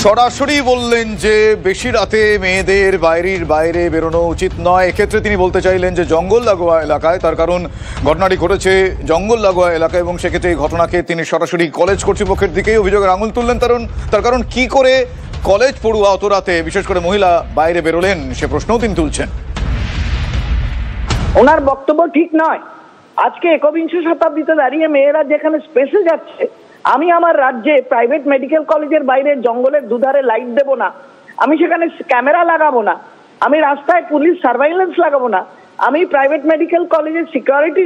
সরাসরি বললেন যে বেশি রাতে মেয়েদের বাইরে বেরোনো উচিত নয়। এক্ষেত্রে তিনি বলতে চাইলেন যে জঙ্গল লাগোয়া এলাকায়, তার কারণ ঘটনাটি ঘটেছে জঙ্গল লাগোয়া এলাকায় এবং সেক্ষেত্রে এই ঘটনাকে তিনি সরাসরি কলেজ কর্তৃপক্ষের দিকেই অভিযোগের আঙুল তুললেন। তার কারণ কি করে কলেজ পড়ুয়া অত রাতে বিশেষ করে মহিলা বাইরে বেরোলেন সে প্রশ্নও তিনি তুলছেন। ওনার বক্তব্য ঠিক নয়। আজকে একবিংশ শতাব্দীতে দাঁড়িয়ে মেয়েরা যেখানে স্পেসে যাচ্ছে, আমি আমার রাজ্যে প্রাইভেট মেডিকেল কলেজের বাইরে জঙ্গলের দুধারে লাইট দেব না, আমি সেখানে ক্যামেরা লাগাবো না, আমি রাস্তায় পুলিশ সার্ভাইলেন্স লাগাবো না, আমি প্রাইভেট মেডিকেল কলেজের সিকিউরিটি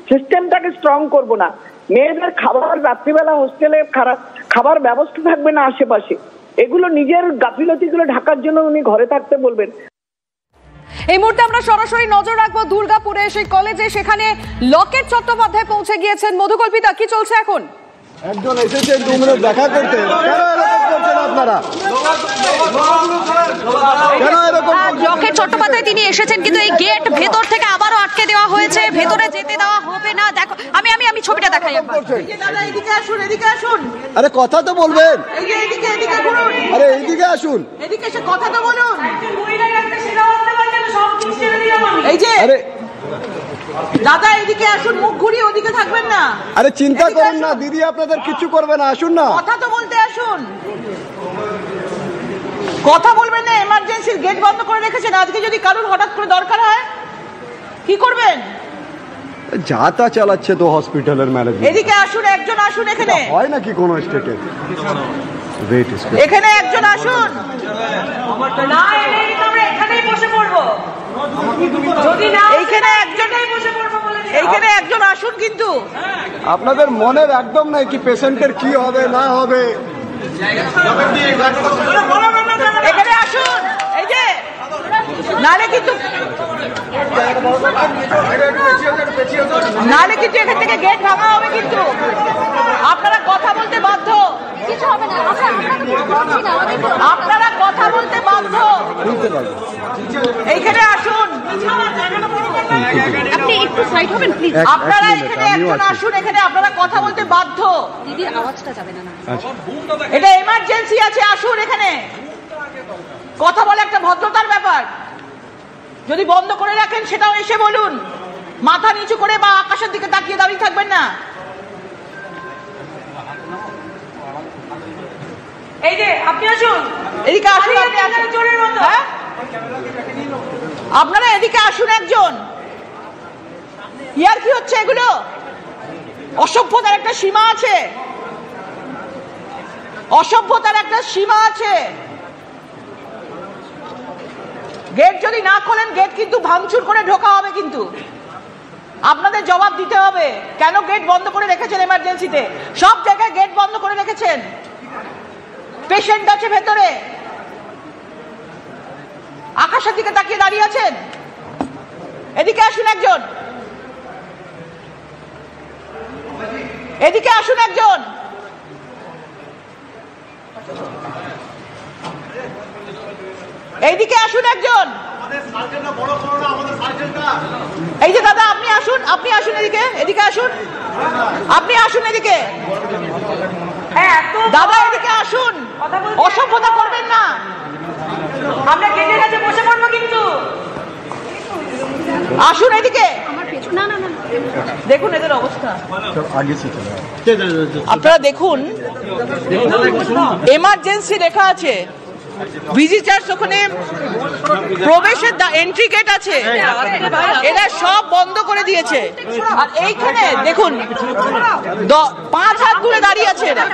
সিস্টেমটাকে স্ট্রং করব না, মেয়েদের খাবার রাত্রিবেলা হোস্টেলে খাবার ব্যবস্থা থাকবে না আশেপাশে, এগুলো নিজের গাফিলতিগুলো ঢাকার জন্য উনি ঘরে থাকতে বলবেন। এই মুহূর্তে আমরা সরাসরি নজর রাখবো দুর্গাপুরে সেই কলেজে, সেখানে লকেট চট্টোপাধ্যায় পৌঁছে গিয়েছেন। মধুকল্পিতা, কি চলছে এখন? একজন এসেছেন 2 মিনিট দেখা করতে, কেন এরকম করছেন আপনারা? কেন এরকম? লকেট চট্টোপাধ্যায় তিনি এসেছেন, কিন্তু এই গেট ভেতর থেকে আবারও আটকে দেওয়া হয়েছে, ভেতরে যেতে দেওয়া হবে না। দেখো, আমি ছবিটা দেখাই একবার। দাদা এদিকে আসুন, এদিকে আসুন। আরে কথা তো বলবেন। এদিকে ঘুরুন। আরে এইদিকে আসুন। এদিকে এসে কথা তো বলুন। এই যে আরে দাদা এদিকে আসুন, মুখ ঘুরিয়ে ওদিকে থাকবেন না। আরে চিন্তা করুন না দিদি, আপনাদের কিছু করবে না, আসুন না। কথা তো বলতে আসুন, কথা বলবেন না। এমার্জেন্সির গেট বন্ধ করে রেখেছেন, আজকে যদি কারোর হঠাৎ করে দরকার হয় কি করবেন? যা তা চালাচ্ছে তো হসপিটালের ম্যানেজমেন্ট। এদিকে আসুন, একজন আসুন। এখানে হয় নাকি কোন স্টেটে? এখানে একজন আসুন। না এলে আমরা এখানেই বসে পড়বো, যদি না এইখানে একজন আসুন। কিন্তু আপনাদের মনের একদম নাই কি পেশেন্টের কি হবে না হবে। এখানে আসুন। এই যে নালে কিন্তু এখান থেকে গেট ভাঙা হবে, কিন্তু আপনারা কথা বলতে বাধ্য। আপনারা কথা বলতে বাধ্য। এইখানে আসুন, আপনি একটু সাইড হবেন প্লিজ। আপনারা এখানে একজন আসুন, এখানে আপনারা কথা বলতে বাধ্য। দিদির আওয়াজটা যাবে না। এটা এমার্জেন্সি আছে, আসুন এখানে কথা বলে, একটা ভদ্রতার ব্যাপার। যদি বন্ধ করে রাখেন সেটাও এসে বলুন, মাথা নিচু করে বা আকাশের দিকে তাকিয়ে দাঁড়িয়ে থাকবেন না। এই যে আপনি আসুন, এদিকে আসুন। হ্যাঁ, আপনারা এদিকে আসুন একজন। ইয়ার কি হচ্ছে এগুলো? অসভ্যতার একটা সীমা আছে, অসভ্যতার একটা সীমা আছে। গেট যদি না খোলেন, গেট কিন্তু ভাঙচুর করে ঢোকা হবে, কিন্তু আপনাদের জবাব দিতে হবে। কেন গেট বন্ধ করে রেখেছেন? এমার্জেন্সিতে সব জায়গায় গেট বন্ধ করে রেখেছেন। পেশেন্ট আছে ভেতরে, আকাশের দিকে তাকিয়ে দাঁড়িয়ে আছেন। এদিকে আসুন একজন, এদিকে আসুন একজন। এইদিকে আসুন একজন। এই যে দাদা আপনি আসুন, আপনি আসুন এদিকে, এদিকে আসুন, আপনি আসুন এদিকে। দাদা এদিকে আসুন, অসভ্যতা করবেন না। আমরা গেটের কাছে বসে পড়বো, কিন্তু আসুন এদিকে। দেখুন এদের অবস্থা, আপনারা দেখুন। এমার্জেন্সি লেখা আছে, ভিজিটার্স ওখানে প্রবেশের এন্ট্রি গেট আছে, এরা সব বন্ধ করে দিয়েছে। আর এইখানে দেখুন 5 হাত দূরে দাঁড়িয়ে আছে এরা,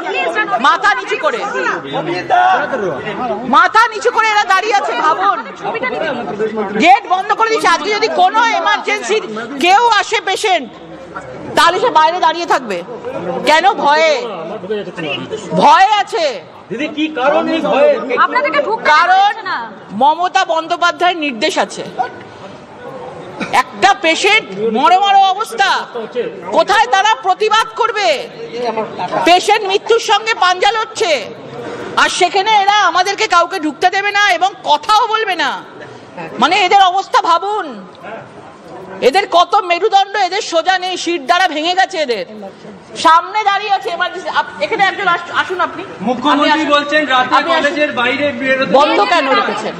মাথা নিচু করে, মাথা নিচু করে এরা দাঁড়িয়ে আছে। ভাবুন, গেট বন্ধ করে দিয়েছে। আজকে যদি কোনো এমার্জেন্সি কেউ আসে পেশেন্ট, তাহলে সে বাইরে দাঁড়িয়ে থাকবে। কেন? ভয় আছে। কারণ মমতা বন্দ্যোপাধ্যায়ের নির্দেশ আছে। একটা পেশেন্ট মরে অবস্থা, কোথায় তারা প্রতিবাদ করবে? পেশেন্ট মৃত্যুর সঙ্গে পাঞ্জা লড়ছে, আর সেখানে এরা আমাদেরকে কাউকে ঢুকতে দেবে না এবং কথাও বলবে না। মানে এদের অবস্থা ভাবুন, এদের কত মেরুদণ্ড, এদের সোজা নেই, শির দ্বারা ভেঙে গেছে এদের। সামনে দাঁড়িয়ে আছে এমার্জেন্সি। এখানে একজন আসুন, আপনি। মুখ্যমন্ত্রী বলছেন রাতে কলেজের বাইরে বন্ধ কেন রেখেছেন?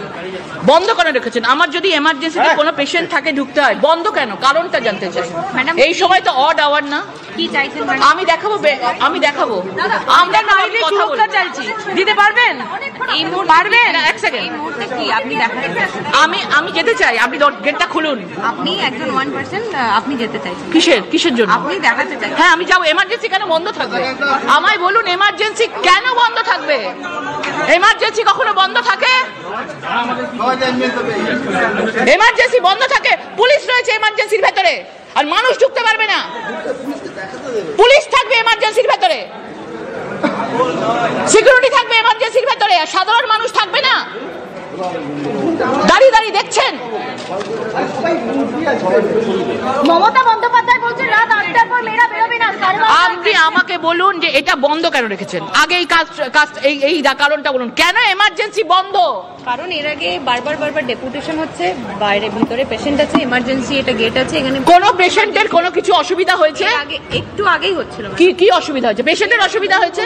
বন্ধ কেন রেখেছেন? আমার যদি এমার্জেন্সিতে কোনো পেশেন্ট থাকে ঢুকতে হয়, বন্ধ কেন? কারণটা জানতে চাই। এই সময় তো অড আওয়ার না। কি চাইছেন? আমি দেখাবো আমরা নারীদের সুরক্ষা চাইছি, দিতে পারবেন? পারবেন? এক সেকেন্ড, কি আপনি দেখাতে আমি যেতে চাই, আপনি গেটটা খুলুন। আপনি একজন 1% আপনি যেতে চাইছেন কিসের জন্য? আপনি দেখাতে চাইছেন। হ্যাঁ, আমি যাবো। এমার্জেন্সি কেন বন্ধ থাকবে? আমায় বলুন, এমার্জেন্সি কেন বন্ধ থাকবে? এমার্জেন্সি কখনো বন্ধ থাকে? এমার্জেন্সি বন্ধ থাকে? পুলিশ রয়েছে এমার্জেন্সির ভেতরে, আর মানুষ ঢুকতে পারবে না। পুলিশ থাকবে এমার্জেন্সির ভেতরে, সিকিউরিটি থাকবে এমার্জেন্সির ভেতরে, আর সাধারণ মানুষ থাকবে না। দাঁড়িয়ে দাঁড়িয়ে দেখছেন। মমতা বন্দ্যোপাধ্যায় বলছেন রাত 8টার পর মেয়েরা বেরোবে না। আপনি আমাকে বলুন যে এটা বন্ধ কেন রেখেছেন? আগে এই এই কারণটা বলুন, কেন এমার্জেন্সি বন্ধ? কারণ এর আগে বারবার ডেপুটেশন হচ্ছে, বাইরে ভিতরে পেশেন্ট আছে, এমার্জেন্সি এটা গেট আছে, এখানে কোনো পেশেন্টের কোনো কিছু অসুবিধা হয়েছে? একটু আগেই হচ্ছিল। কি অসুবিধা হয়েছে? পেশেন্টের অসুবিধা হয়েছে?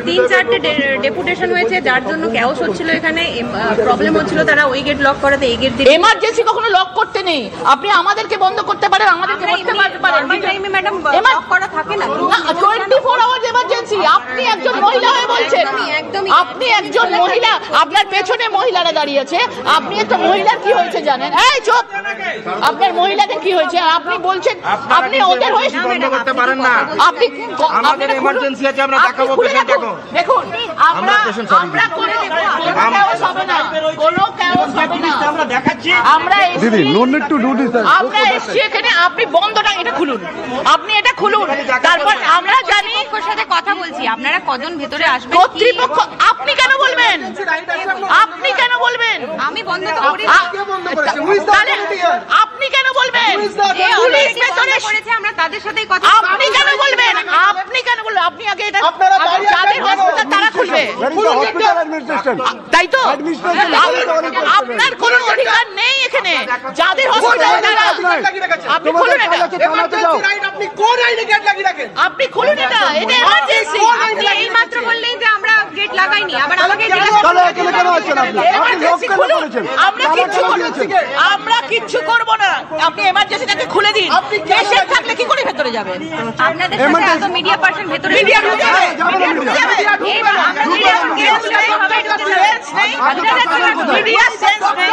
3-4টে ডেপুটেশন হয়েছে, যার জন্য ক্যাওস হচ্ছিল, এখানে প্রবলেম হচ্ছিল। তারা ওই গেট লক করাতে এই গেট দিয়ে। এমার্জেন্সি কখনো লক করতে নেই। আপনি আমাদেরকে বন্ধ করতে পারেন, আমাদেরকে করতে পারেন। টাইমে ম্যাডাম লক করা থাকে না। 24 আওয়ার্স এমার্জেন্সি। আপনি একজন মহিলা হয়ে বলছেন। আপনি একজন মহিলা, আপনার পেছনে মহিলারা দাঁড়িয়ে আছে। আপনি একটা মহিলার কি হয়েছে জানেন? এই চুপ! আপনার মহিলাদের কি হয়েছে আপনি বলছেন? আপনি ওদের হয়ে বন্ধ করতে পারেন না। আপনি আমাদের এমার্জেন্সি আছে, আমরা দেখাবো পেশেন্টকে। দেখুন, আমরা করে দেব, কোনো ক্যাওস হবে না, কোনো ক্যাওস হবে না। আমরা দেখাচ্ছি, আমরা দিদি no need to do this. আমরা এসছি এখানে। আপনি বন্ধটা এটা খুলুন, আপনি এটা খুলুন, তারপর আমরা জানি। কর্তৃপক্ষের সাথে কথা বলছি, আপনারা কজন ভেতরে আসবেন? কর্তৃপক্ষ আপনি কেন বলবেন? আপনি কেন বলবেন? আমি বন্ধ তো করি। তাহলে আপনি কেন বলবেন? পুলিশ ভেতরে করেছে, আমরা তাদের সাথেই কথা। আপনি কেন বলবেন? আপনি কেন বলবেন? আপনি আগে এটা যাদের হসপিটাল তারা খুলবে, তাই তো? আপনার কোনো অধিকার নেই এখানে। যাদের হসপিটাল তারা, আপনি খুলুন এটা। আপনি কোন আইনে গেট লাগিয়ে রাখেন? আপনি খুলুন এটা, এটা এমার্জেন্সি। আপনি এই মাত্র বললেন যে আমরা গেট লাগাইনি, আবার আমাকে তাহলে এখানে কেন আসছেন আপনি? আপনি লোক কেন করেছেন? আমরা কিচ্ছু করব না। আপনি এমার্জেন্সিটাকে খুলে দিন। পেশেন্ট থাকলে কি করে ভেতরে যাবেন? আপনাদের সাথে এত মিডিয়া পার্সন ভেতরে মিডিয়া ঢুকে যাবে। মিডিয়া সেন্স নেই।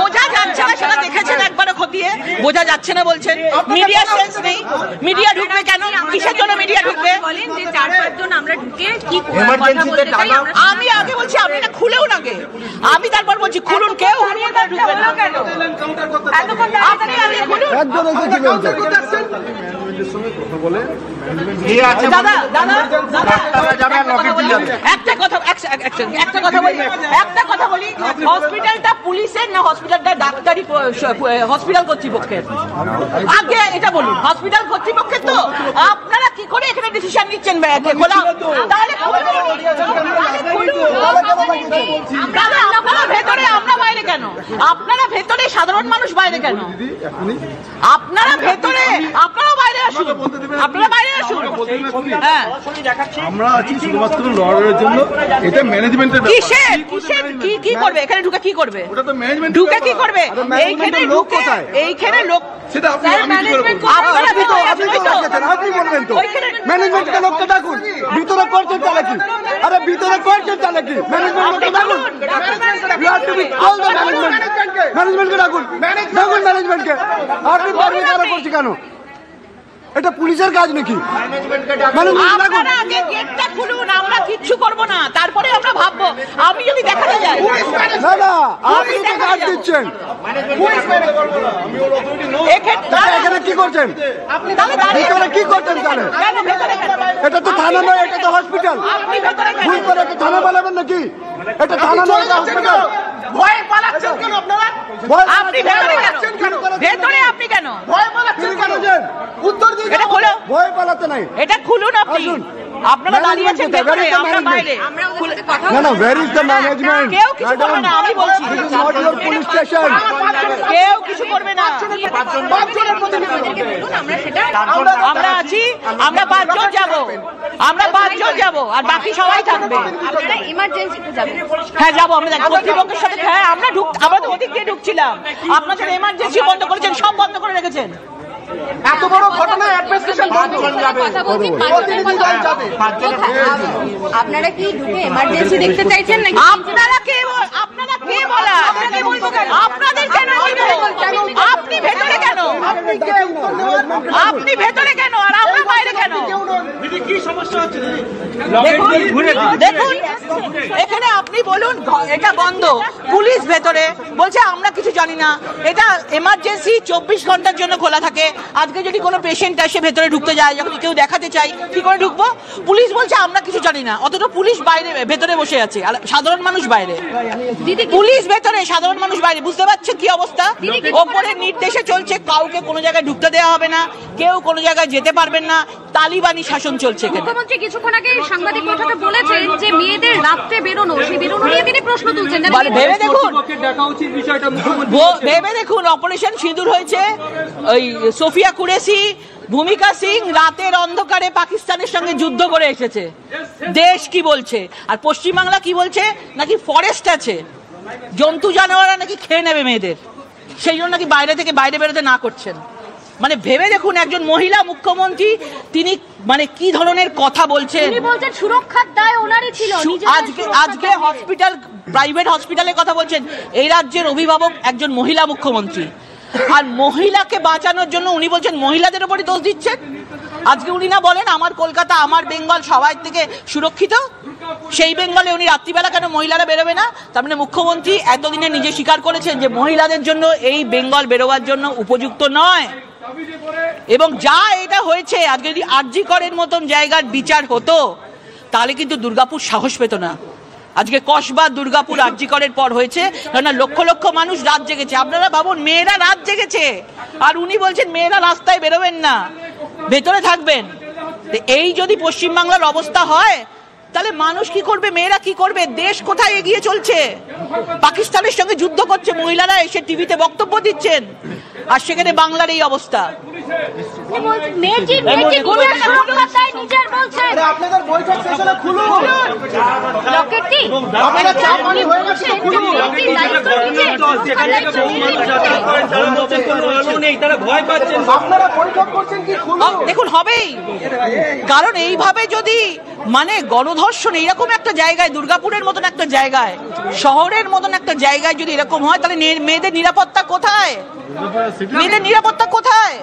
বোঝা যাচ্ছে না, সেটা দেখেছেন একবারও খতিয়ে? বোঝা যাচ্ছে না বলছেন। মিডিয়া সেন্স নেই। মিডিয়া ঢুকবে কেন? কিসের জন্য মিডিয়া ঢুকবে? বলেন যে 4-5 জন আমরা ঢুকে কি কথা বলতে চাই। আমি আগে বলছি আপনি এটা খুলেও আগে, আমি তারপর বলছি খুলুন। কেউ ঢুকবে না কেন? আপনি আগে খুলুন। একজন এসেছিলেন তো। দাদা একটা কথা বলি, হসপিটালটা পুলিশের না হসপিটালটা ডাক্তারি হসপিটাল কর্তৃপক্ষের? আগে এটা বলুন। হসপিটাল কর্তৃপক্ষের তো। আপনারা কি করে এখানে ডিসিশন নিচ্ছেন? খোলা তাহলে আপনারা ভেতরে, আমরা বাইরে কেন? আপনারা ভেতরে, সাধারণ মানুষ বাইরে কেন? আপনারা ভেতরে, আপনারাও বাইরে আসুন। আপনারা বাইরে আসুন। হ্যাঁ, আমরা আছি শুধুমাত্র লড়াইয়ের জন্য। এটা ম্যানেজমেন্টের ব্যাপার। কি করবে এখানে ঢুকে? কি করবে ওটা তো ম্যানেজমেন্ট ঢুকে? কি করবে এইখানে লোক কোথায়? এইখানে লোক সেটা আপনি আমি কি করে বলবো? আপনারা ভেতরে আপনি বলবেন তো। ম্যানেজমেন্টকে লোকটা ডাকুন। ভিতরে করছেন তাহলে কি? আরে ভিতরে করছেন তাহলে কি? ম্যানেজমেন্টকে ডাকুন। You have to be call the management. ম্যানেজমেন্টকে ডাকুন। ডাকুন ম্যানেজমেন্টকে। আপনি পারমিট করছি কেন? এটা পুলিশের কাজ নাকি? আপনারা আগে গেটটা খুলুন। আমরা কিচ্ছু করব না, তারপরে আমরা ভাববো। আমি যদি দেখাতে যাই, না না, আপনি তো কাজ দিচ্ছেন। এখানে কি করছেন? ভিতরে কি করছেন তাহলে? এটা তো থানা নয়, এটা তো হসপিটাল। ভুল করে এটা থানা বানাবেন নাকি? এটা থানা নয়, এটা হসপিটাল। ভয়ে পালাচ্ছেন কেন আপনারা? আপনি ভেতরে কেন? ভেতরে আপনি কেন ভয় পালাচ্ছেন কেন? উত্তর দিন। এটা খোলো। ভয় পালাতে নাই। এটা খুলুন আপনি। আপনারা দাঁড়িয়ে আছেন ভেতরে, আমরা বাইরে। না না, where is the management? কেউ কিছু করবে না, আমি বলছি। This is not your police station. কেউ কিছু করবে না। আমরা আছি, আমরা 5 জন যাব, আমরা 5 জন যাব, আর বাকি সবাই থাকবে। হ্যাঁ যাবো আমরা, কর্তৃপক্ষের সাথে। হ্যাঁ আমরা আমরা তো ওদিক দিয়ে ঢুকছিলাম, আপনাদের এমার্জেন্সি বন্ধ করেছেন, সব বন্ধ করে রেখেছেন। এত বড় ঘটনা অ্যাডমিনিস্ট্রেশন বন্ধ করে যাবে। আপনারা কি ঢুকে এমার্জেন্সি দেখতে চাইছেন নাকি? আপনারা কে বলা? আপনাকে বলবো কেন? আপনাদের কেন? আপনি ভেতরে কেন? আপনি ভেতরে কেন আর আমরা বাইরে কেন? কি সমস্যা হচ্ছে? দেখুন এখানে আপনি বলুন এটা বন্ধ, পুলিশ ভেতরে বলছে আমরা কিছু জানি না। এটা এমার্জেন্সি 24 ঘন্টার জন্য খোলা থাকে। আজকে যদি কোনো পেশেন্ট আসে ভেতরে ঢুকতে যায়, যখন কেউ দেখাতে চাই, কি করে ঢুকবো? পুলিশ বলছে আমরা কিছু জানি না, অথচ পুলিশ বাইরে ভেতরে বসে আছে আর সাধারণ মানুষ বাইরে। পুলিশ ভেতরে, সাধারণ মানুষ বাইরে। বুঝতে পারছেন কি অবস্থা? ওপরের নির্দেশে চলছে কাউকে কোনো জায়গায় ঢুকতে দেওয়া হবে না, কেউ কোনো জায়গায় যেতে পারবেন না, তালিবানি শাসন চলছে এখানে। মুখ্যমন্ত্রী কিছুক্ষণ আগে সাংবাদিক বৈঠকে বলেছেন যে মেয়েদের রাত্রে বেরোনো, সেই বেরোনো নিয়ে তিনি প্রশ্ন তুলছেন। ভেবে দেখুন, দেখা উচিত বিষয়টা মুখ্যমন্ত্রী ভেবে দেখুন, অপারেশন সিঁদুর হয়েছে, ওই সোফিয়া কুরেশি, ভূমিকা সিং রাতের অন্ধকারে পাকিস্তানের সঙ্গে যুদ্ধ করে এসেছে। দেশ কি বলছে? আর পশ্চিমবাংলা কি বলছে? নাকি ফরেস্ট আছে, জন্তু জানোয়াররা নাকি খেয়ে নেবে মেয়েদের, সেই জন্য নাকি বাইরে থেকে বাইরে বেরোতে না করছেন। মানে ভেবে দেখুন, একজন মহিলা মুখ্যমন্ত্রী, তিনি মানে কি ধরনের কথা বলছেন। তিনি বলছেন সুরক্ষার দায় ওনারই ছিল। আজকে হসপিটাল, প্রাইভেট হসপিটালের কথা বলছেন। এই রাজ্যের অভিভাবক একজন মহিলা মুখ্যমন্ত্রী, আর মহিলাকে বাঁচানোর জন্য উনি বলছেন মহিলাদের উপরই দোষ দিচ্ছেন। আজকে উনি না বলেন আমার কলকাতা, আমার বেঙ্গল সবাই থেকে সুরক্ষিত, সেই বেঙ্গলে উনি রাত্রিবেলা কেন মহিলারা বেরোবে না? তার মানে মুখ্যমন্ত্রী এতদিনে নিজে স্বীকার করেছেন যে মহিলাদের জন্য এই বেঙ্গল বেরোবার জন্য উপযুক্ত নয়। এবং যা এটা হয়েছে, আজকে যদি আরজি করের মতন জায়গার বিচার হতো তাহলে কিন্তু দুর্গাপুর সাহস পেত না। আজকে কসবা, দুর্গাপুর আরজি করের পর হয়েছে, কেননা লক্ষ লক্ষ মানুষ রাত জেগেছে। আপনারা ভাবুন, মেয়েরা রাত জেগেছে, আর উনি বলছেন মেয়েরা রাস্তায় বেরোবেন না, ভেতরে থাকবেন। এই যদি পশ্চিমবাংলার অবস্থা হয় তাহলে মানুষ কি করবে, মেয়েরা কি করবে? দেশ কোথায় এগিয়ে চলছে? পাকিস্তানের সঙ্গে যুদ্ধ করছে, মহিলারা এসে টিভিতে বক্তব্য দিচ্ছেন, আর সেখানে বাংলার এই অবস্থা। আপনাদের বৈঠক সেশনে খুলুন। তারা ভয় পাচ্ছেন। আপনারা বৈঠক করছেন কি? খুলুন। দেখুন হবেই, কারণ এইভাবে যদি মানে গণধর্ষণ এইরকম একটা জায়গায়, দুর্গাপুরের মতন একটা জায়গায়, শহরের মতন একটা জায়গায় যদি এরকম হয়, তাহলে মেয়েদের নিরাপত্তা কোথায়? মেয়েদের নিরাপত্তা কোথায়?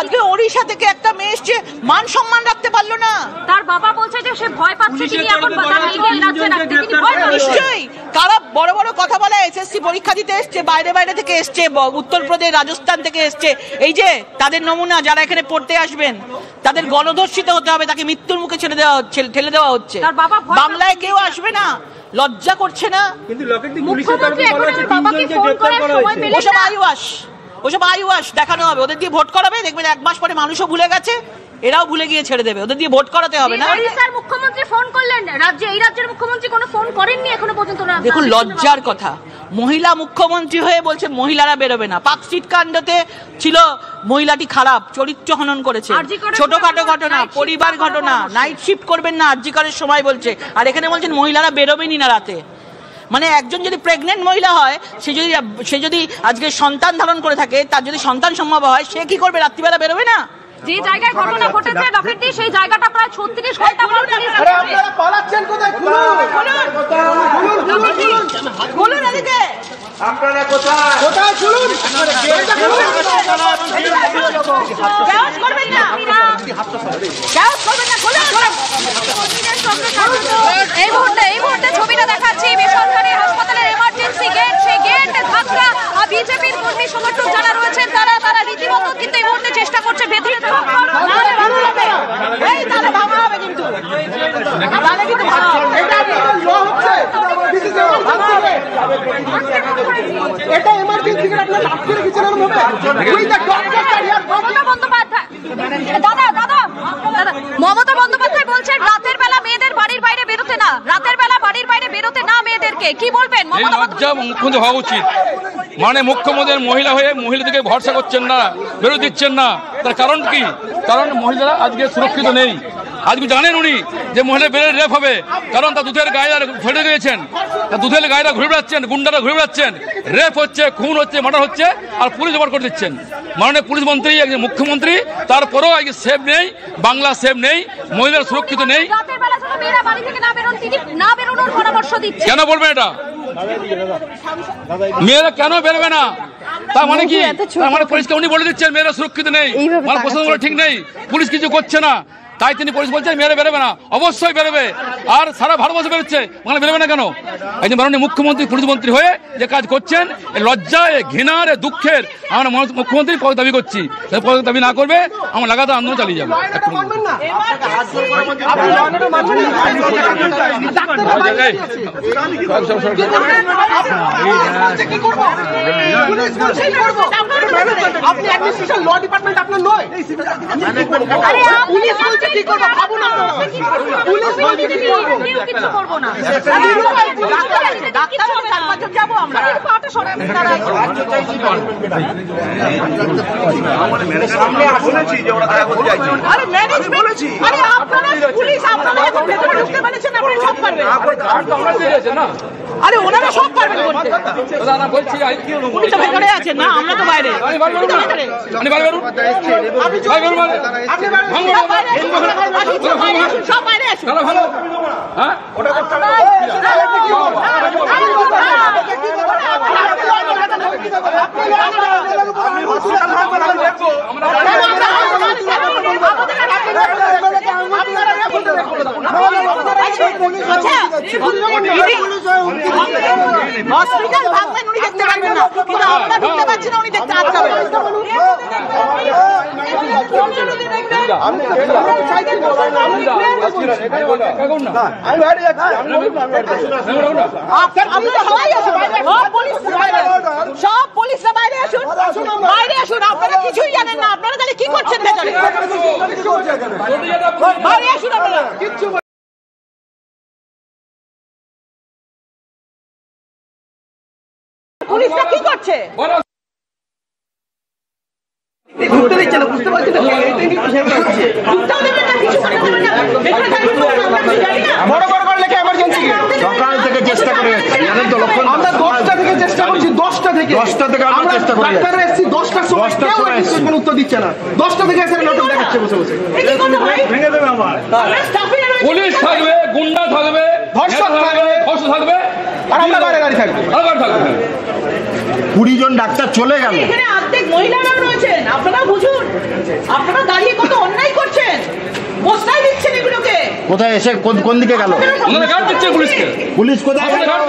আজকে ওড়িশা থেকে একটা মেয়ে এসছে, মান সম্মান রাখতে পারলো না। তার বাবা বলছে যে সে ভয় পাচ্ছে, তিনি এখন তার মেয়েকে এই রাজ্যে রাখতে তিনি ভয় পাচ্ছেন। নিশ্চয়ই, কারা বড় বড় কথা বলে, এসএসসি পরীক্ষা দিতে এসছে, বাইরে বাইরে থেকে এসছে, উত্তরপ্রদেশ, রাজস্থান থেকে এসছে, এই যে তাদের নমুনা, যারা এখানে পড়তে আসবেন তাদের গণধর্ষিত হতে হবে, তাকে মৃত্যুর মুখে ঠেলে দেওয়া হচ্ছে। বাংলায় কেউ আসবে না, লজ্জা করছে না? কিন্তু লকেটটি পুলিশের তরফে বলা হচ্ছে 3 জনকে গ্রেফতার করা হয়েছে। ওসব আইওয়াস দেখানো হবে, ওদের দিয়ে ভোট করাবে, দেখবেন 1 মাস পরে মানুষও ভুলে গেছে, এরাও ভুলে গিয়ে ছেড়ে দেবে, ওদের দিয়ে ভোট করাতে হবে না। ওড়িশার মুখ্যমন্ত্রী ফোন করলেন, এই রাজ্যের মুখ্যমন্ত্রী কোনো ফোন করেননি এখনো পর্যন্ত। দেখুন লজ্জার কথা, মহিলা মুখ্যমন্ত্রী হয়ে বলছে মহিলারা বেরোবে না। পার্কস্ট্রিট কাণ্ডতে ছিল মহিলাটি খারাপ, চরিত্র হনন করেছে, ছোটখাটো ঘটনা, পরিবার ঘটনা, নাইট শিফট করবেন না আরজি করার সময় বলছে, আর এখানে বলছেন মহিলারা বেরোবেনই না রাতে। মানে একজন যদি প্রেগনেন্ট মহিলা হয়, সে যদি আজকে সন্তান ধারণ করে থাকে, তার যদি সন্তান সম্ভব হয়, সে কি করবে? রাত্রিবেলা বেরোবে না? যে জায়গায় ঘটনা ঘটেছে লকেটটি, সেই জায়গাটা প্রায় 36 ঘন্টা পর আপনারা পালাচ্ছেন কোথায়? খুলুন। বলুন এদিকে আপনারা কোথায় খুলুন? চার্জ করবেন না, চার্জ করবেন না, খুলুন। এই মুহূর্তে ছবিটা দেখাচ্ছি বেসরকারি হাসপাতালের এমার্জেন্সি গেট, সেই গেট ধাক্কা বিজেপির কর্মী সমর্থক যারা রয়েছেন তারা রীতিমতো কিন্তু এই মুহূর্তে চেষ্টা করছে ভেতরে। ভাঙা হবে কিন্তু, এটা ল হচ্ছে। মমতা বন্দ্যোপাধ্যায় বলছেন রাতের বেলা মেয়েদের বাড়ির বাইরে বেরোতে না, রাতের বেলা বাড়ির বাইরে বেরোতে না মেয়েদেরকে, কি বলবেন? মুখ্যমন্ত্রী হওয়া উচিত, মানে মুখ্যমন্ত্রী মহিলা হয়ে মহিলাদেরকে ভরসা করছেন না, বেরো দিচ্ছেন না। তার কারণ কি? কারণ মহিলারা আজকে সুরক্ষিত নেই। আজকে জানেন উনি যে মহিলা বেড়ে রেপ হবে, কারণ তার দুধের গায়েরা ফেটে গিয়েছেন, তার দুধের গায়েরা ঘুরে বেড়াচ্ছেন, গুন্ডারা ঘুরে বেড়াচ্ছেন, রেপ হচ্ছে, খুন হচ্ছে, মার্ডার হচ্ছে, আর পুলিশ জমা করে দিচ্ছেন। মাননীয় পুলিশ মন্ত্রী, একজন মুখ্যমন্ত্রী, তারপরেও আজকে সেফ নেই, বাংলা সেফ নেই, মহিলারা সুরক্ষিত নেই। কেন বলবেন এটা? মেয়েরা কেন বেরোবে না? তার মানে কি? তার মানে পুলিশকে উনি বলে দিচ্ছেন মেয়েরা সুরক্ষিত নেই, মানে প্রশাসন ঠিক নেই, পুলিশ কিছু করছে না, তাই তিনি পুলিশ বলছেন মেয়েরা বেরোবে না। অবশ্যই বেরোবে, আর সারা ভারতবর্ষ বেরোচ্ছে, মানে বেরোবে না কেন? একজন মাননীয় মুখ্যমন্ত্রী পুলিশ মন্ত্রী হয়ে যে কাজ করছেন, লজ্জা, ঘৃণার, দুঃখের আমরা মুখ্যমন্ত্রী পদ দাবি করছি। পদ দাবি না করবে আমরা লাগাতার আন্দোলন চালিয়ে যাবো। আরে ওনারা সব পারবেন বলতে, বলছি উনি তো ভেতরে আছেন না, আমরা তো বাইরে। সব বাইরে আসুন। হসপিটাল ভাঙবেন উনি দেখতে পারবেন না, কিন্তু আমরা ঢুকতে পারছি না, উনি দেখতে আটকাবেন। সব পুলিশরা বাইরে আসুন, বাইরে আসুন। আপনারা কিছুই জানেন না, আপনারা তাহলে কি করছেন ভেতরে? বাইরে আসুন আপনারা। পুলিশরা কি করছে? ঘুরতে দিচ্ছে না, বুঝতে পারছি না। বড় বড় করে লেখা এমার্জেন্সি সকাল থেকে চেষ্টা করে যাচ্ছি, জানেন তো লক্ষণ। আমরা 10টা থেকে চেষ্টা করছি, 10টা থেকে আমরা চেষ্টা করি। ডাক্তাররা এসেছি 10টার সময়, কেউ কোনো উত্তর দিচ্ছে না। 10টা থেকে এসে নাটক দেখাচ্ছে বসে বসে। ভেঙে দেবে আমার। পুলিশ থাকবে, গুন্ডা থাকবে, ধর্ষক থাকবে, আর আমরা বাইরে গাড়ি থাকবে। 20 জন ডাক্তার চলে গেল। এখানে অর্ধেক মহিলারাও রয়েছেন, আপনারা বুঝুন। আপনারা দাঁড়িয়ে কত অন্যায় করছেন, বস্তায় দিচ্ছেন এগুলোকে। কোথায় এসে কোন দিকে গেল? পুলিশ কোথায় গেল?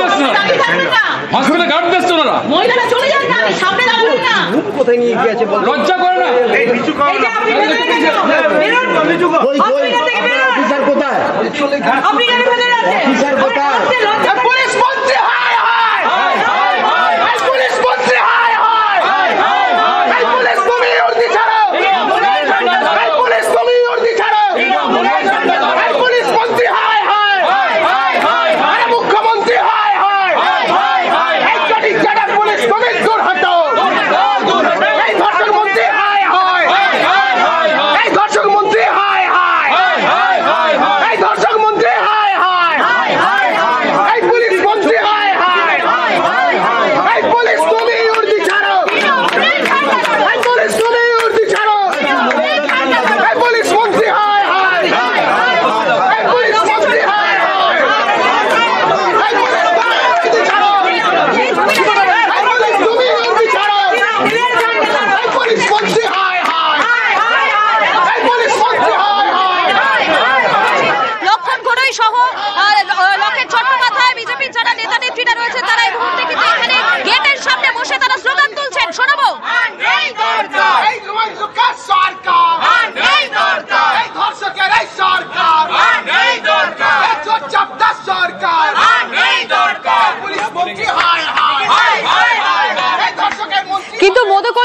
হসপিটালে গার্ড দিচ্ছে ওনারা। মহিলারা চলে যান না, সামনে দাঁড়ান না। কোথায় নিয়ে গিয়েছে লজ্জা করে না? অফিসার কোথায়? আপনি কেন ভেতরে আছেন? অফিসার কোথায়? পুলিশ মন্ত্রী হায় হায় হায়, পুলিশ মন্ত্রী হায় হায় হায়, পুলিশ তুমি উর্দি ছাড়ো, পুলিশ তুমি উর্দি ছাড়ো, পুলিশ মন্ত্রী হায় হায় হায়, মুখ্যমন্ত্রী হায় হায় হায়, এই চটিক চাটা পুলিশ তুমি দূর হটো, এই ধর্ষক মন্ত্রী হায় হায়, এই ধর্ষক মন্ত্রী হায় হায়, এই ধর্ষক মন্ত্রী হায় হায়।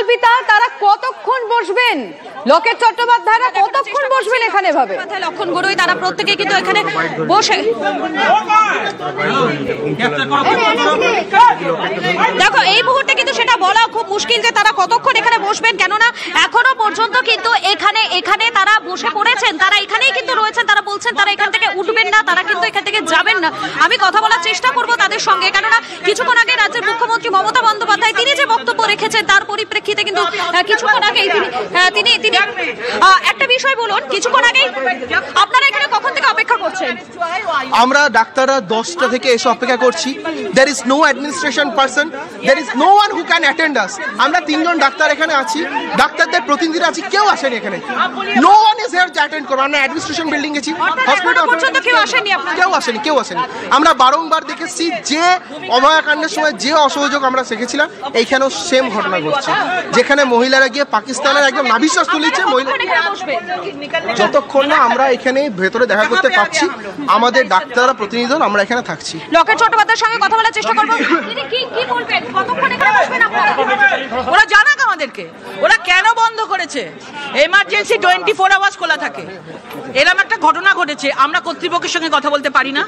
কল্পিতা, তারা কতক্ষণ বসবেন? লকেট চট্টোপাধ্যায়রা কতক্ষণ বসবেন এখানে ভাবে? লক্ষণ গড়ই তারা প্রত্যেকে কিন্তু এখানে বসে। দেখো এই মুহূর্তে কিন্তু সেটা বলা খুব মুশকিল যে তারা কতক্ষণ এখানে বসবেন, কেননা এখনো পর্যন্ত কিন্তু এখানে তারা বসে পড়েছেন, তারা এখানেই কিন্তু রয়েছেন। তারা বলছেন তারা এখান থেকে উঠবেন না, তারা কিন্তু এখান থেকে যাবেন না। আমি কথা বলার চেষ্টা করব তাদের সঙ্গে, কেননা কিছুক্ষণ আগে রাজ্যের মুখ্যমন্ত্রী মমতা বন্দ্যোপাধ্যায় তিনি যে বক্তব্য রেখেছেন তার পরিপ্রেক্ষিতে কিন্তু কিছুক্ষণ আগে তিনি একটা বিষয় বলুন, কিছুক্ষণ আগে আপনারা এখানে কখন থেকে অপেক্ষা করছেন? আমরা ডাক্তাররা 10টা থেকে এসে অপেক্ষা করছি। there is no administration person, there is no one who can attend us. আমরা 3 জন ডাক্তার এখানে আছি, ডাক্তারদের প্রতিনিধিরা আছি, কেউ আসেনি এখানে। no one is here to attend করব। আমরা অ্যাডমিনিস্ট্রেশন বিল্ডিং গেছি, হসপিটাল পর্যন্ত কেউ আসেনি। আমরা বারংবার দেখেছি যে অভয়াকাণ্ডের সময় যে অসহযোগ আমরা দেখেছিলাম, এইখানেও সেম ঘটনা ঘটছে, যেখানে মহিলারা গিয়ে পাকিস্তানের একদম নাভিশ্বাস তুলেছে। যতক্ষণ না আমরা এখানে ভেতরে দেখা করতে পারছি, আমাদের ডাক্তাররা প্রতিনিধিরা আমরা এখানে থাকছি। লকেট চট্টোপাধ্যায়ের সঙ্গে কথা বলার চেষ্টা করব। তিনি কি বলবেন, কতক্ষণ এখানে বসবেন আপনারা? ওরা জানাক আমাদেরকে ওরা কেন বন্ধ করেছে। এমার্জেন্সি 24 আওয়ার্স খোলা থাকে। এরকম একটা ঘটনা ঘটেছে, আমরা কর্তৃপক্ষের সঙ্গে কথা বলতে পারি না?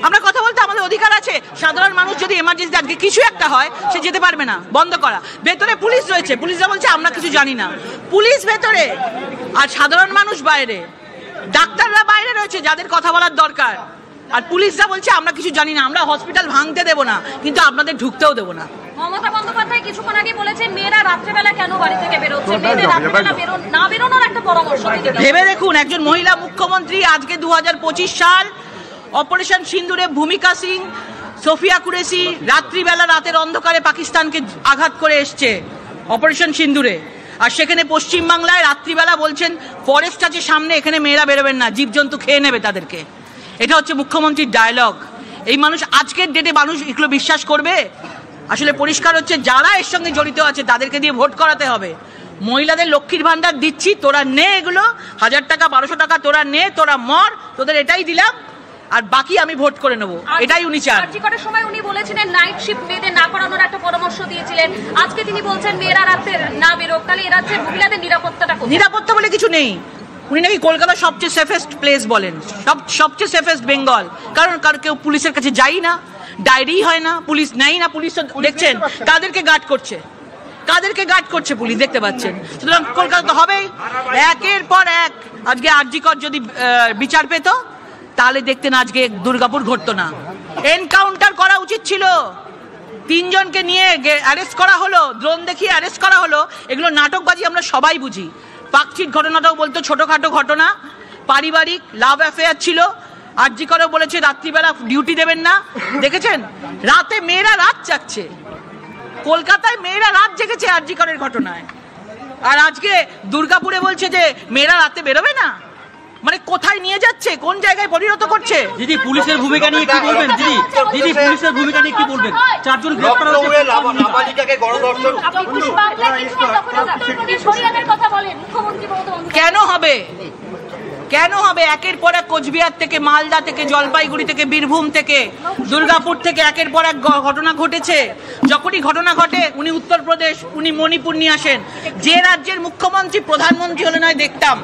আমরা কথা বলতে আমাদের অধিকার আছে। সাধারণ মানুষ যদি এমার্জেন্সি আজকে কিছু একটা হয়, সে যেতে পারবে না, বন্ধ করা। ভেতরে পুলিশ রয়েছে, পুলিশরা বলছে আমরা কিছু জানি না। পুলিশ ভেতরে আর সাধারণ মানুষ বাইরে, ডাক্তাররা বাইরে রয়েছে যাদের কথা বলার দরকার, আর পুলিশরা বলছে আমরা কিছু জানি না, আমরা হসপিটাল ভাঙতে দেবো না, কিন্তু আপনাদের ঢুকতেও দেবো না। মমতা বন্দ্যোপাধ্যায় কিছুক্ষণ আগে বলেছেন মেয়েরা রাত্রেবেলা কেন বাড়ি থেকে বেরোচ্ছে, মেয়েদের রাত্রেবেলা না বেরোনোর একটা পরামর্শ দিলেন। ভেবে দেখুন, একজন মহিলা মুখ্যমন্ত্রী আজকে 2025 সাল, অপারেশন সিন্দুরে ভূমিকা সিং, সোফিয়া কুরেশি রাত্রিবেলা রাতের অন্ধকারে পাকিস্তানকে আঘাত করে এসছে অপারেশন সিন্দুরে, আর সেখানে পশ্চিমবাংলায় রাত্রিবেলা বলছেন ফরেস্ট আছে সামনে, এখানে মেয়েরা বেরোবেন না, জীবজন্তু খেয়ে নেবে তাদেরকে। এটা হচ্ছে মুখ্যমন্ত্রীর ডায়লগ। এই মানুষ আজকের ডেটে মানুষ এগুলো বিশ্বাস করবে? আসলে পরিষ্কার হচ্ছে যারা এর সঙ্গে জড়িত আছে তাদেরকে দিয়ে ভোট করাতে হবে। মহিলাদের লক্ষ্মীর ভান্ডার দিচ্ছি, তোরা নে, এগুলো 1000 টাকা 1200 টাকা তোরা নে, তোরা মর, তোদের এটাই দিলাম, আর বাকি আমি ভোট করে নেবো, এটাই উনি চান। আরজিকরের সময় উনি বলেছিলেন নাইট শিফট মেয়েদের না করানোর একটা পরামর্শ দিয়েছিলেন, আজকে তিনি বলছেন মেয়েরা রাতে না বেরোক। তাহলে এই রাজ্যের মহিলাদের নিরাপত্তাটা কোথায়? নিরাপত্তা বলে কিছু নেই। উনি নাকি কলকাতা সবচেয়ে সেফেস্ট প্লেস বলেন, সবচেয়ে সেফেস্ট বেঙ্গল, কারণ কেউ পুলিশের কাছে যাই না, ডায়েরি হয় না, পুলিশ নেই না। পুলিশ দেখছেন কাদেরকে গার্ড করছে পুলিশ, দেখতে পাচ্ছেন। সুতরাং কলকাতা তো হবেই, একের পর এক। আজকে আরজিকর যদি বিচার পেত তাহলে দেখতেন আজকে দুর্গাপুর ঘটতো না। এনকাউন্টার করা উচিত ছিল। 3 জনকে নিয়ে অ্যারেস্ট করা হলো, ড্রোন দেখিয়ে অ্যারেস্ট করা হলো, এগুলো নাটকবাজি আমরা সবাই বুঝি। পাকচিট ঘটনাটাও বলতো ছোটখাটো ঘটনা, পারিবারিক লাভ অ্যাফেয়ার ছিল। আরজিকরও বলেছে রাত্রিবেলা ডিউটি দেবেন না। দেখেছেন রাতে মেয়েরা রাত জাগছে, কলকাতায় মেয়েরা রাত জেগেছে আরজিকরের ঘটনায়, আর আজকে দুর্গাপুরে বলছে যে মেয়েরা রাতে বেরোবে না। মানে কোথায় নিয়ে যাচ্ছে, কোন জায়গায় পরিণত করছে? দিদি পুলিশের ভূমিকা নিয়ে কি বলবেন? দিদি পুলিশের ভূমিকা নিয়ে কি বলবেন? 4 জন গ্রেফতার হয়েছে, নাবালিকাকে গণধর্ষণ। কেন হবে? একের পর এক কোচবিহার থেকে, মালদা থেকে, জলপাইগুড়ি থেকে, বীরভূম থেকে, দুর্গাপুর থেকে একের পর এক ঘটনা ঘটেছে। যখনই ঘটনা ঘটে উনি উত্তরপ্রদেশ, উনি মণিপুর নিয়ে আসেন। যে রাজ্যের মুখ্যমন্ত্রী প্রধানমন্ত্রী হলে নয় দেখতাম,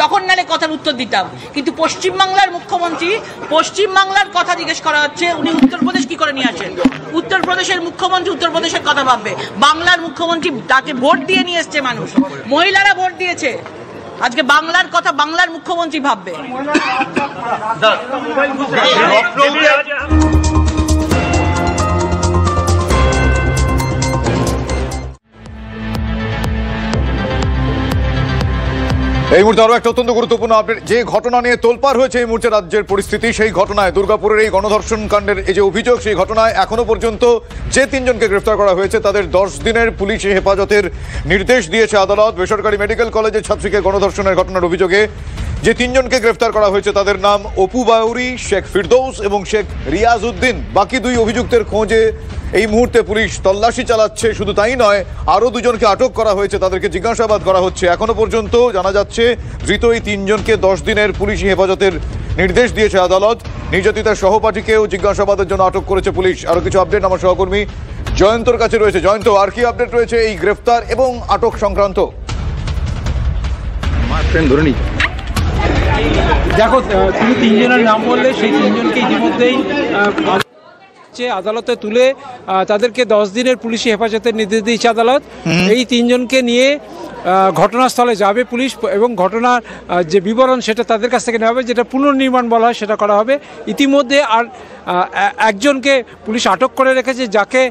তখন নালে কথার উত্তর দিতাম, কিন্তু পশ্চিমবাংলার মুখ্যমন্ত্রী, পশ্চিমবাংলার কথা জিজ্ঞেস করা হচ্ছে, উনি উত্তরপ্রদেশ কি করে নিয়ে আসেন? উত্তরপ্রদেশের মুখ্যমন্ত্রী উত্তরপ্রদেশের কথা ভাববে, বাংলার মুখ্যমন্ত্রী তাকে ভোট দিয়ে নিয়ে এসছে মানুষ, মহিলারা ভোট দিয়েছে, আজকে বাংলার কথা বাংলার মুখ্যমন্ত্রী ভাববে। এই মুহূর্তে আরো একটা অত্যন্ত গুরুত্বপূর্ণ আপডেট। যে ঘটনা নিয়ে তোলপাড় হয়েছে এই মুহূর্তে রাজ্যের পরিস্থিতি, সেই ঘটনায় দুর্গাপুরের এই গণধর্ষণ কাণ্ডের এই যে অভিযোগ, সেই ঘটনায় এখনো পর্যন্ত যে 3 জনকে গ্রেফতার করা হয়েছে তাদের 10 দিনের পুলিশ হেফাজতের নির্দেশ দিয়েছে আদালত। বেসরকারি মেডিকেল কলেজের ছাত্রীকে গণধর্ষণের ঘটনার অভিযোগে যে 3 জনকে গ্রেফতার করা হয়েছে তাদের নাম অপু বাউরি, শেখ ফিরদৌস এবং শেখ রিয়াজ উদ্দিন। বাকি 2 অভিযুক্তের খোঁজে এই মুহূর্তে পুলিশ তল্লাশি চালাচ্ছে। শুধু তাই নয়, আরও 2 জনকে আটক করা হয়েছে, তাদেরকে জিজ্ঞাসাবাদ করা হচ্ছে। এখনো পর্যন্ত জানা যাচ্ছে ধৃত এই 3 জনকে 10 দিনের পুলিশি হেফাজতের নির্দেশ দিয়েছে আদালত। নির্যাতিতার সহপাঠীকেও জিজ্ঞাসাবাদের জন্য আটক করেছে পুলিশ। আরও কিছু আপডেট আমার সহকর্মী জয়ন্তর কাছে রয়েছে। জয়ন্ত, আর কি আপডেট রয়েছে এই গ্রেফতার এবং আটক সংক্রান্ত? দেখো, তুমি তিনজনের নাম বললে, সেই তিনজনকে ইতিমধ্যেই আদালতে তুলে তাদেরকে 10 দিনের পুলিশি হেফাজতের নির্দেশ দিয়েছে আদালত। এই তিনজনকে নিয়ে ঘটনাস্থলে যাবে পুলিশ এবং ঘটনার যে বিবরণ সেটা তাদের কাছ থেকে নেওয়া হবে, যেটা পুনর্নির্মাণ বলা হয় সেটা করা হবে। ইতিমধ্যে আর একজনকে পুলিশ আটক করে রেখেছে, যাকে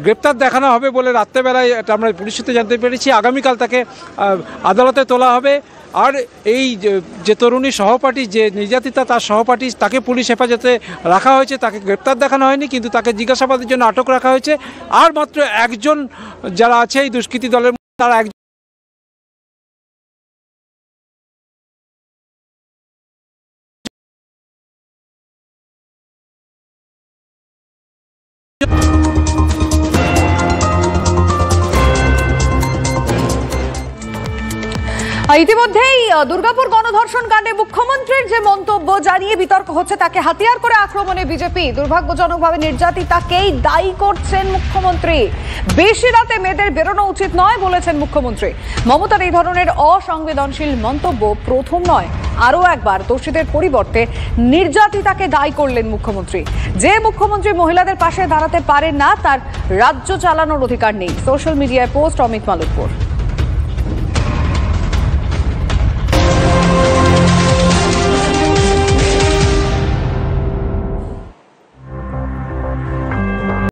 গ্রেপ্তার দেখানো হবে বলে রাত্রেবেলায় এটা আমরা পুলিশ সূত্রে জানতে পেরেছি। আগামীকাল তাকে আদালতে তোলা হবে। আর এই যে তরুণী সহপাঠী, যে নির্যাতিতা, তার সহপাঠী, তাকে পুলিশ হেফাজতে রাখা হয়েছে। তাকে গ্রেপ্তার দেখানো হয়নি, কিন্তু তাকে জিজ্ঞাসাবাদের জন্য আটক রাখা হয়েছে। আর মাত্র একজন যারা আছে এই দুষ্কৃতী দলের, তারা একজন ইতিমধ্যেই দুর্গাপুর গণধর্ষণ কাণ্ডে মুখ্যমন্ত্রীর যে মন্তব্য জানিয়ে বিতর্ক হচ্ছে, তাকে হাতিয়ার করে আক্রমণে বিজেপি। দুর্ভাগ্যজনকভাবে নির্যাতিতাকেই দায়ী করছেন মুখ্যমন্ত্রী। বেশি রাতে মেয়েদের বেরোনো উচিত নয় বলেছেন মুখ্যমন্ত্রী। মমতার এই ধরনের অসংবেদনশীল মন্তব্য প্রথম নয়। আরও একবার দোষীদের পরিবর্তে নির্যাতিতাকে দায়ী করলেন মুখ্যমন্ত্রী। যে মুখ্যমন্ত্রী মহিলাদের পাশে দাঁড়াতে পারেন না, তার রাজ্য চালানোর অধিকার নেই। সোশ্যাল মিডিয়ায় পোস্ট অমিত মালতপুর।